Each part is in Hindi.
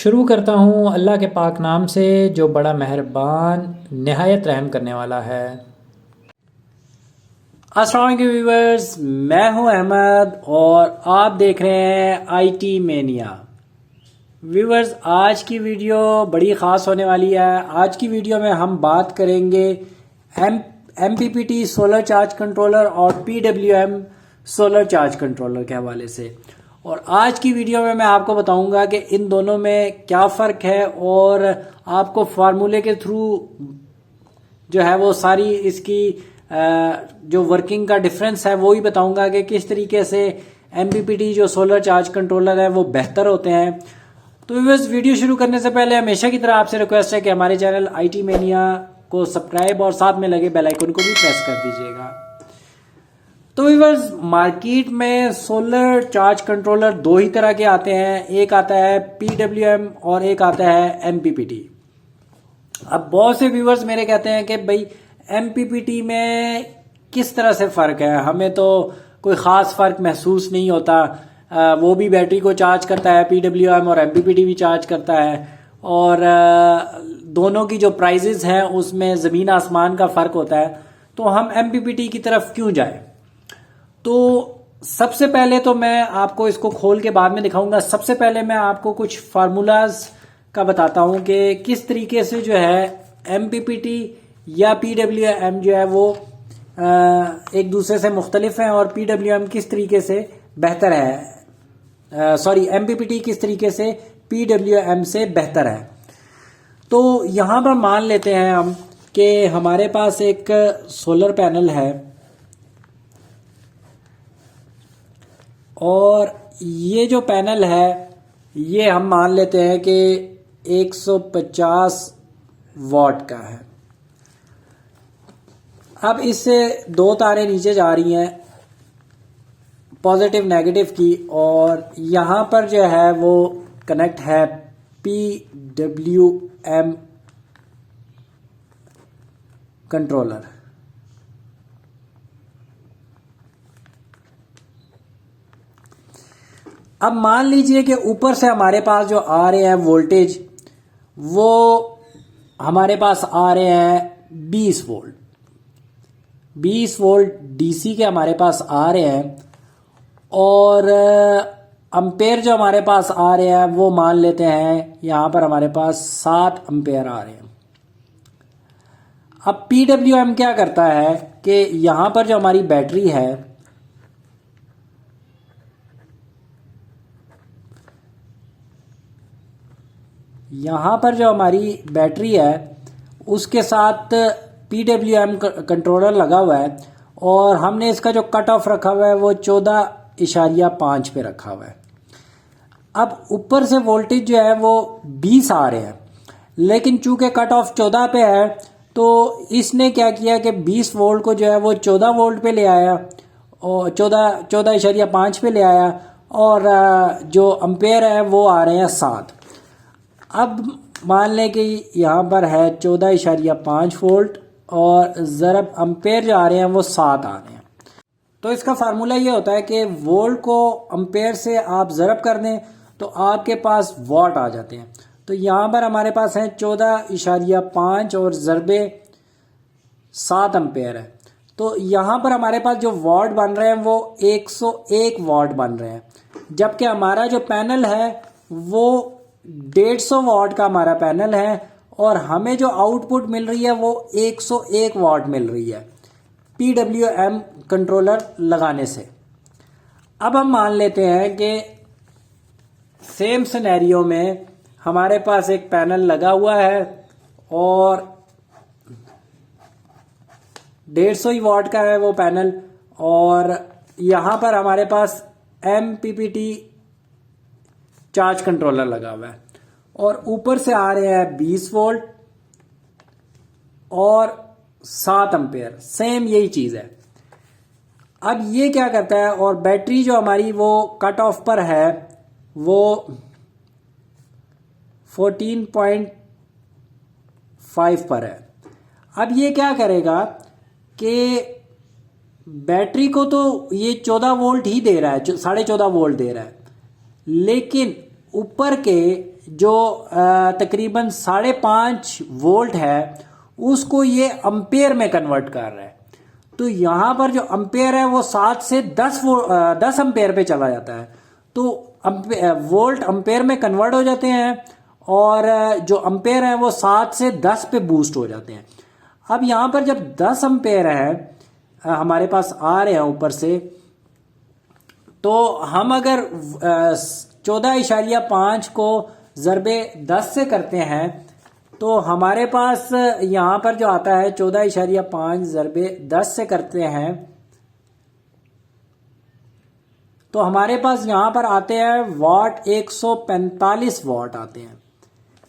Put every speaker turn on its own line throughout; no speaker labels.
शुरू करता हूँ अल्लाह के पाक नाम से जो बड़ा मेहरबान नहायत रहम करने वाला है। अस्सलाम वालेकुम व्यूवर्स, मैं हूँ अहमद और आप देख रहे हैं आईटी मेनिया। व्यूवर्स, आज की वीडियो बड़ी ख़ास होने वाली है। आज की वीडियो में हम बात करेंगे एमपीपीटी सोलर चार्ज कंट्रोलर और पीडब्ल्यूएम सोलर चार्ज कंट्रोलर के हवाले से। और आज की वीडियो में मैं आपको बताऊंगा कि इन दोनों में क्या फ़र्क है और आपको फार्मूले के थ्रू जो है वो सारी इसकी जो वर्किंग का डिफरेंस है वो ही बताऊंगा कि किस तरीके से एमपीपीटी जो सोलर चार्ज कंट्रोलर है वो बेहतर होते हैं। तो व्यूअर्स, वीडियो शुरू करने से पहले हमेशा की तरह आपसे रिक्वेस्ट है कि हमारे चैनल आईटी मेनिया को सब्सक्राइब और साथ में लगे बेल आइकन को भी प्रेस कर दीजिएगा। तो व्यूअर्स, मार्केट में सोलर चार्ज कंट्रोलर दो ही तरह के आते हैं, एक आता है पीडब्ल्यूएम और एक आता है एमपीपीटी। अब बहुत से व्यूअर्स मेरे कहते हैं कि भाई एमपीपीटी में किस तरह से फ़र्क है, हमें तो कोई ख़ास फ़र्क महसूस नहीं होता। वो भी बैटरी को चार्ज करता है पीडब्ल्यूएम और एमपीपीटी भी चार्ज करता है, और दोनों की जो प्राइजेस हैं उसमें ज़मीन आसमान का फ़र्क होता है। तो हम एमपीपीटी की तरफ क्यों जाएं? तो सबसे पहले तो मैं आपको इसको खोल के बाद में दिखाऊंगा। सबसे पहले मैं आपको कुछ फार्मूलाज का बताता हूं कि किस तरीके से जो है एमपीपीटी या पीडब्ल्यूएम जो है वो एक दूसरे से मुख्तलिफ हैं और पीडब्ल्यूएम किस तरीके से बेहतर है, एमपीपीटी किस तरीके से पीडब्ल्यूएम से बेहतर है। तो यहां पर मान लेते हैं हम कि हमारे पास एक सोलर पैनल है और ये जो पैनल है ये हम मान लेते हैं कि 150 वॉट का है। अब इससे दो तारें नीचे जा रही हैं पॉजिटिव नेगेटिव की, और यहाँ पर जो है वो कनेक्ट है पीडब्ल्यूएम कंट्रोलर। अब मान लीजिए कि ऊपर से हमारे पास जो आ रहे हैं वोल्टेज वो हमारे पास आ रहे हैं 20 वोल्ट। 20 वोल्ट डीसी के हमारे पास आ रहे हैं, और अम्पेयर जो हमारे पास आ रहे हैं वो मान लेते हैं यहाँ पर हमारे पास 7 अम्पेयर आ रहे हैं। अब पीडब्ल्यूएम क्या करता है कि यहाँ पर जो हमारी बैटरी है यहाँ पर जो हमारी बैटरी है उसके साथ पीडब्ल्यूएम कंट्रोलर लगा हुआ है, और हमने इसका जो कट ऑफ रखा हुआ है वो 14.5 पे रखा हुआ है। अब ऊपर से वोल्टेज जो है वो 20 आ रहे हैं, लेकिन चूंकि कट ऑफ 14 पे है तो इसने क्या किया कि 20 वोल्ट को जो है वो 14 वोल्ट पे ले आया और 14.5 पे ले आया, और जो अम्पेयर है वो आ रहे हैं 7। अब मान लें कि यहाँ पर है 14.5 वोल्ट और ज़रब अम्पेयर जो आ रहे हैं वो 7 आ रहे हैं। तो इसका फार्मूला ये होता है कि वोल्ट को अम्पेयर से आप ज़रब कर दें तो आपके पास वॉट आ जाते हैं। तो यहाँ पर हमारे पास है 14.5 और ज़रबे 7 अम्पेयर है। तो यहाँ पर हमारे पास जो वॉट बन रहे हैं वो 101 वॉट बन रहे हैं, जबकि हमारा जो पैनल है वो 150 वॉट का हमारा पैनल है, और हमें जो आउटपुट मिल रही है वो 101 वॉट मिल रही है पीडब्ल्यूएम कंट्रोलर लगाने से। अब हम मान लेते हैं कि सेम सिनेरियो में हमारे पास एक पैनल लगा हुआ है और 150 वॉट का है वो पैनल, और यहाँ पर हमारे पास एमपीपीटी चार्ज कंट्रोलर लगा हुआ है, और ऊपर से आ रहे हैं 20 वोल्ट और 7 अम्पेयर। सेम यही चीज़ है। अब ये क्या करता है, और बैटरी जो हमारी वो कट ऑफ पर है वो 14.5 पर है। अब ये क्या करेगा कि बैटरी को तो ये 14 वोल्ट ही दे रहा है, 14.5 वोल्ट दे रहा है, लेकिन ऊपर के जो तकरीबन 5.5 वोल्ट है उसको ये अम्पेयर में कन्वर्ट कर रहा है। तो यहाँ पर जो अम्पेयर है वो 7 से 10 अम्पेयर पे चला जाता है। तो वोल्ट अम्पेयर में कन्वर्ट हो जाते हैं और जो अम्पेयर है वो 7 से 10 पे बूस्ट हो जाते हैं। अब यहाँ पर जब 10 अम्पेयर है हमारे पास आ रहे हैं ऊपर से, तो हम अगर 14.5 को ज़रबे 10 से करते हैं तो हमारे पास यहाँ पर जो आता है 14.5 ज़रबे 10 से करते हैं तो हमारे पास यहाँ पर आते हैं वाट 145 वाट आते हैं।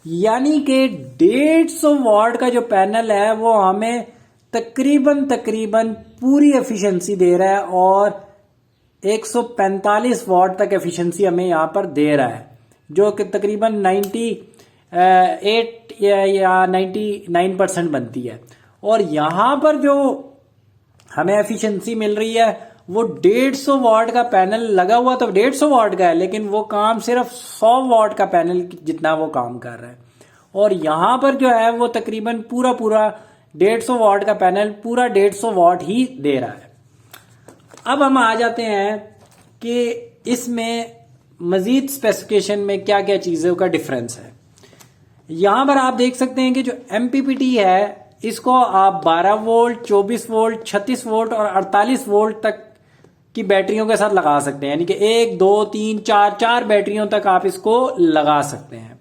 यानी कि 150 वाट का जो पैनल है वो हमें तकरीबन पूरी एफिशिएंसी दे रहा है और 145 वाट तक एफिशिएंसी हमें यहाँ पर दे रहा है, जो कि तकरीबन 98 या 99% बनती है। और यहाँ पर जो हमें एफिशिएंसी मिल रही है वो 150 वाट का पैनल लगा हुआ तो 150 वाट का है, लेकिन वो काम सिर्फ 100 वाट का पैनल जितना वो काम कर रहा है। और यहाँ पर जो है वो तकरीबन पूरा 150 वाट का पैनल पूरा 150 वाट ही दे रहा है। अब हम आ जाते हैं कि इसमें मजीद स्पेसिफिकेशन में क्या क्या चीज़ों का डिफरेंस है। यहाँ पर आप देख सकते हैं कि जो MPPT है इसको आप 12 वोल्ट, 24 वोल्ट, 36 वोल्ट और 48 वोल्ट तक की बैटरियों के साथ लगा सकते हैं। यानी कि 1, 2, 3, 4 बैटरियों तक आप इसको लगा सकते हैं।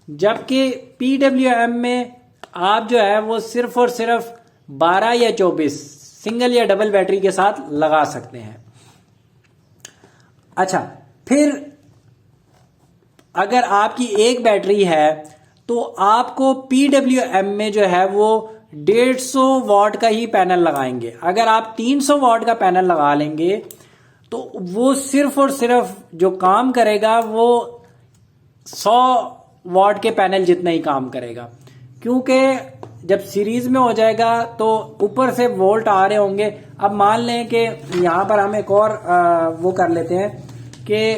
जबकि PWM में आप जो है वो सिर्फ और सिर्फ 12 या 24 सिंगल या डबल बैटरी के साथ लगा सकते हैं। अच्छा, फिर अगर आपकी एक बैटरी है तो आपको PWM में जो है वो 150 वाट का ही पैनल लगाएंगे। अगर आप 300 वाट का पैनल लगा लेंगे तो वो सिर्फ और सिर्फ जो काम करेगा वो 100 वाट के पैनल जितना ही काम करेगा, क्योंकि जब सीरीज में हो जाएगा तो ऊपर से वोल्ट आ रहे होंगे। अब मान लें कि यहाँ पर हम एक और वो कर लेते हैं कि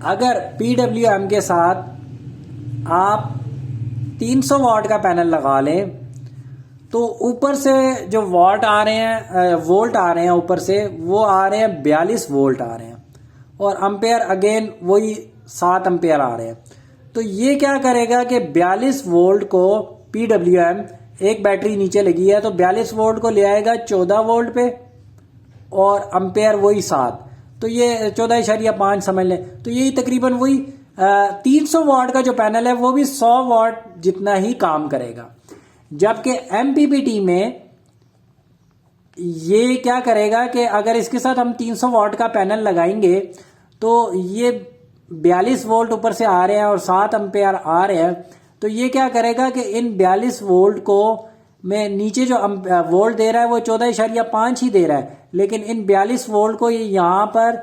अगर PWM के साथ आप 300 वाट का पैनल लगा लें तो ऊपर से जो वाट आ रहे हैं, वोल्ट आ रहे हैं ऊपर से, वो आ रहे हैं 42 वोल्ट आ रहे हैं और अम्पेयर अगेन वही 7 अम्पेयर आ रहे हैं। तो ये क्या करेगा कि 42 वोल्ट को PWM, एक बैटरी नीचे लगी है तो 42 वोल्ट को ले आएगा 14 वोल्ट पे और अम्पेयर वही 7, तो ये 14.5 समझ लें। तो यही तकरीबन वही 300 वाट का जो पैनल है वो भी 100 वाट जितना ही काम करेगा। जबकि MPPT में ये क्या करेगा कि अगर इसके साथ हम 300 वाट का पैनल लगाएंगे तो ये 42 वोल्ट ऊपर से आ रहे हैं और 7 अम्पेयर आ रहे हैं, तो ये क्या करेगा कि इन 42 वोल्ट को में नीचे जो वोल्ट दे रहा है वो 14.5 ही दे रहा है, लेकिन इन 42 वोल्ट को ये यहाँ पर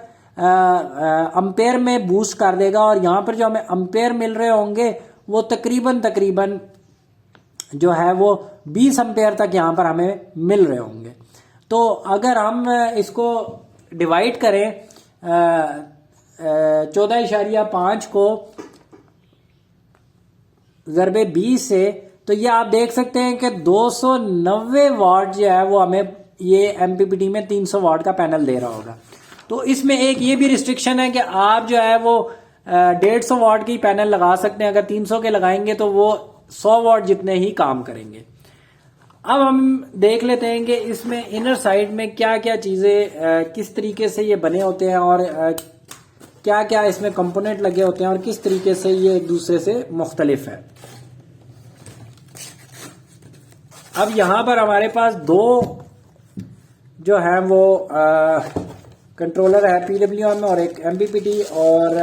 अम्पेयर में बूस्ट कर देगा और यहाँ पर जो हमें अम्पेयर मिल रहे होंगे वो तकरीबन जो है वो 20 अम्पेयर तक यहाँ पर हमें मिल रहे होंगे। तो अगर हम इसको डिवाइड करें 14.5 को ज़रबे 20 से, तो ये आप देख सकते हैं कि 290 वाट जो है वो हमें ये MPPT में 300 वाट का पैनल दे रहा होगा। तो इसमें एक ये भी रिस्ट्रिक्शन है कि आप जो है वो 150 वाट की पैनल लगा सकते हैं। अगर 300 के लगाएंगे तो वो 100 वाट जितने ही काम करेंगे। अब हम देख लेते हैं कि इसमें इनर साइड में क्या क्या चीज़ें किस तरीके से ये बने होते हैं और क्या क्या इसमें कंपोनेंट लगे होते हैं और किस तरीके से ये एक दूसरे से मुख्तलिफ है। अब यहाँ पर हमारे पास दो जो है वो कंट्रोलर है PWM में और एक MPPT, और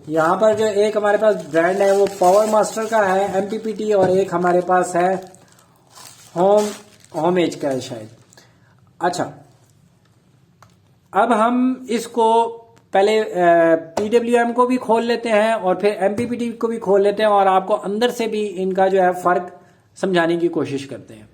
यहाँ पर जो एक हमारे पास ब्रांड है वो पावर मास्टर का है MPPT और एक हमारे पास है होम एज का है शायद। अच्छा, अब हम इसको पहले PWM को भी खोल लेते हैं और फिर MPPT को भी खोल लेते हैं और आपको अंदर से भी इनका जो है फर्क समझाने की कोशिश करते हैं।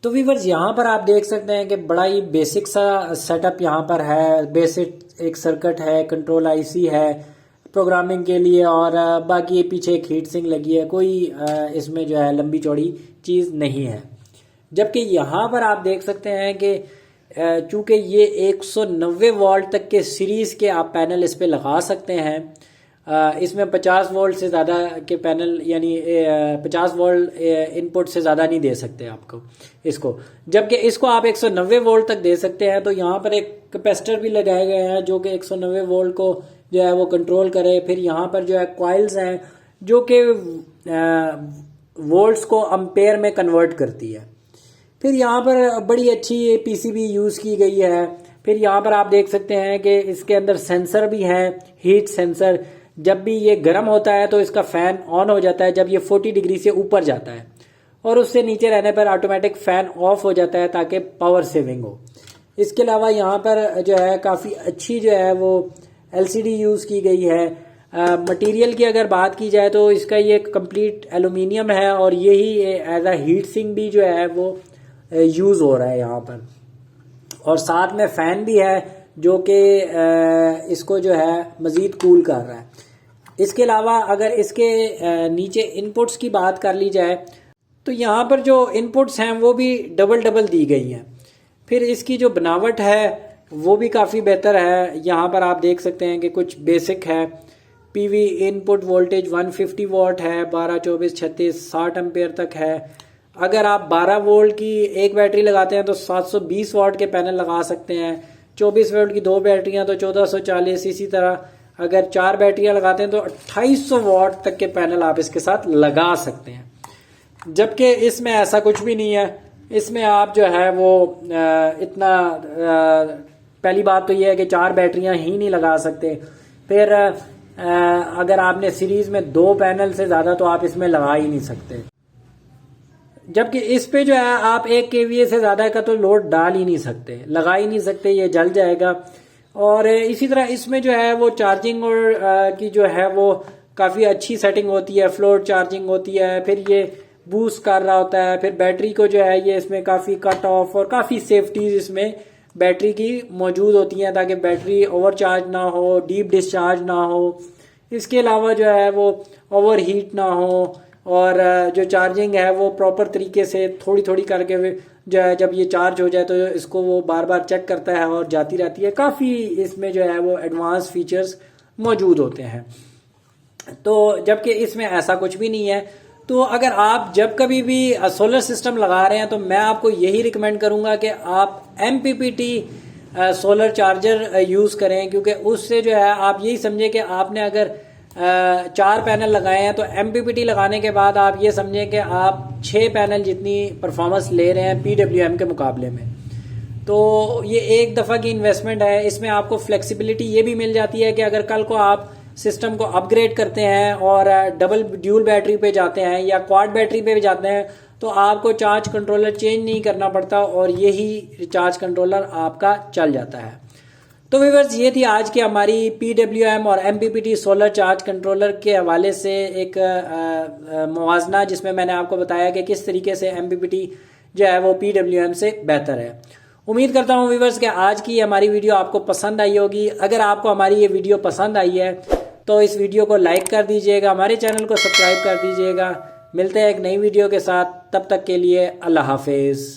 तो व्यूअर्स यहाँ पर आप देख सकते हैं कि बड़ा ही बेसिक सा सेटअप यहाँ पर है। बेसिक एक सर्किट है, कंट्रोल आईसी है प्रोग्रामिंग के लिए, और बाकी ये पीछे एक हीट सिंक लगी है। कोई इसमें जो है लंबी चौड़ी चीज़ नहीं है। जबकि यहाँ पर आप देख सकते हैं कि चूँकि ये 190 वोल्ट तक के सीरीज़ के आप पैनल इस पे लगा सकते हैं। इसमें 50 वोल्ट से ज़्यादा के पैनल, यानी 50 वोल्ट इनपुट से ज़्यादा नहीं दे सकते आपको इसको। जबकि इसको आप 190 वोल्ट तक दे सकते हैं। तो यहाँ पर एक कैपेसिटर भी लगाए गए हैं जो कि 190 वोल्ट को जो है वो कंट्रोल करे। फिर यहाँ पर जो है कॉइल्स हैं जो कि वोल्ट्स को अम्पेयर में कन्वर्ट करती है। फिर यहाँ पर बड़ी अच्छी पीसीबी यूज़ की गई है। फिर यहाँ पर आप देख सकते हैं कि इसके अंदर सेंसर भी है, हीट सेंसर। जब भी ये गर्म होता है तो इसका फ़ैन ऑन हो जाता है जब ये 40 डिग्री से ऊपर जाता है, और उससे नीचे रहने पर ऑटोमेटिक फ़ैन ऑफ हो जाता है ताकि पावर सेविंग हो। इसके अलावा यहाँ पर जो है काफ़ी अच्छी जो है वो एलसीडी यूज़ की गई है। मटेरियल की अगर बात की जाए तो इसका ये कंप्लीट एल्यूमिनियम है, और यही एज अ हीट सिंक भी जो है वो यूज़ हो रहा है यहाँ पर। और साथ में फ़ैन भी है जो कि इसको जो है मज़ीद कूल कर रहा है। इसके अलावा अगर इसके नीचे इनपुट्स की बात कर ली जाए तो यहाँ पर जो इनपुट्स हैं वो भी डबल डबल दी गई हैं। फिर इसकी जो बनावट है वो भी काफ़ी बेहतर है। यहाँ पर आप देख सकते हैं कि कुछ बेसिक है। पीवी इनपुट वोल्टेज 150 वॉट है, 12, 24, 36, 60 एम्पेयर तक है। अगर आप 12 वोल्ट की एक बैटरी लगाते हैं तो 720 वॉट के पैनल लगा सकते हैं। 24 वोल्ट की 2 बैटरियां तो 1440। इसी तरह अगर 4 बैटरियां लगाते हैं तो 2800 वॉट तक के पैनल आप इसके साथ लगा सकते हैं। जबकि इसमें ऐसा कुछ भी नहीं है। इसमें आप जो है वो इतना पहली बात तो ये है कि 4 बैटरियां ही नहीं लगा सकते। फिर अगर आपने सीरीज में 2 पैनल से ज़्यादा तो आप इसमें लगा ही नहीं सकते। जबकि इस पे जो है आप 1 kVA से ज़्यादा का तो लोड डाल ही नहीं सकते, लगा ही नहीं सकते, ये जल जाएगा। और इसी तरह इसमें जो है वो चार्जिंग और की जो है वो काफ़ी अच्छी सेटिंग होती है, फ्लोट चार्जिंग होती है। फिर ये बूस्ट कर रहा होता है। फिर बैटरी को जो है ये इसमें काफ़ी कट ऑफ और काफ़ी सेफ्टीज इसमें बैटरी की मौजूद होती हैं ताकि बैटरी ओवर चार्ज ना हो, डीप डिस्चार्ज ना हो। इसके अलावा जो है वो ओवर हीट ना हो, और जो चार्जिंग है वो प्रॉपर तरीके से थोड़ी थोड़ी करके जो है जब ये चार्ज हो जाए तो इसको वो बार बार चेक करता है और जाती रहती है। काफ़ी इसमें जो है वो एडवांस फीचर्स मौजूद होते हैं। तो जबकि इसमें ऐसा कुछ भी नहीं है। तो अगर आप जब कभी भी सोलर सिस्टम लगा रहे हैं तो मैं आपको यही रिकमेंड करूंगा कि आप MPPT सोलर चार्जर यूज़ करें, क्योंकि उससे जो है आप यही समझें कि आपने अगर 4 पैनल लगाए हैं तो MPPT लगाने के बाद आप ये समझें कि आप 6 पैनल जितनी परफॉर्मेंस ले रहे हैं PWM के मुकाबले में। तो ये एक दफ़ा की इन्वेस्टमेंट है। इसमें आपको फ्लेक्सिबिलिटी ये भी मिल जाती है कि अगर कल को आप सिस्टम को अपग्रेड करते हैं और डबल ड्यूल बैटरी पे जाते हैं या क्वाड बैटरी पे भी जाते हैं तो आपको चार्ज कंट्रोलर चेंज नहीं करना पड़ता, और यही चार्ज कंट्रोलर आपका चल जाता है। तो व्यूअर्स, ये थी आज की हमारी PWM और MPPT सोलर चार्ज कंट्रोलर के हवाले से एक मुवाजना, जिसमें मैंने आपको बताया कि किस तरीके से MPPT जो है वो PWM से बेहतर है। उम्मीद करता हूँ व्यूअर्स कि आज की हमारी वीडियो आपको पसंद आई होगी। अगर आपको हमारी ये वीडियो पसंद आई है तो इस वीडियो को लाइक कर दीजिएगा, हमारे चैनल को सब्सक्राइब कर दीजिएगा। मिलते हैं एक नई वीडियो के साथ, तब तक के लिए अल्लाह हाफिज़।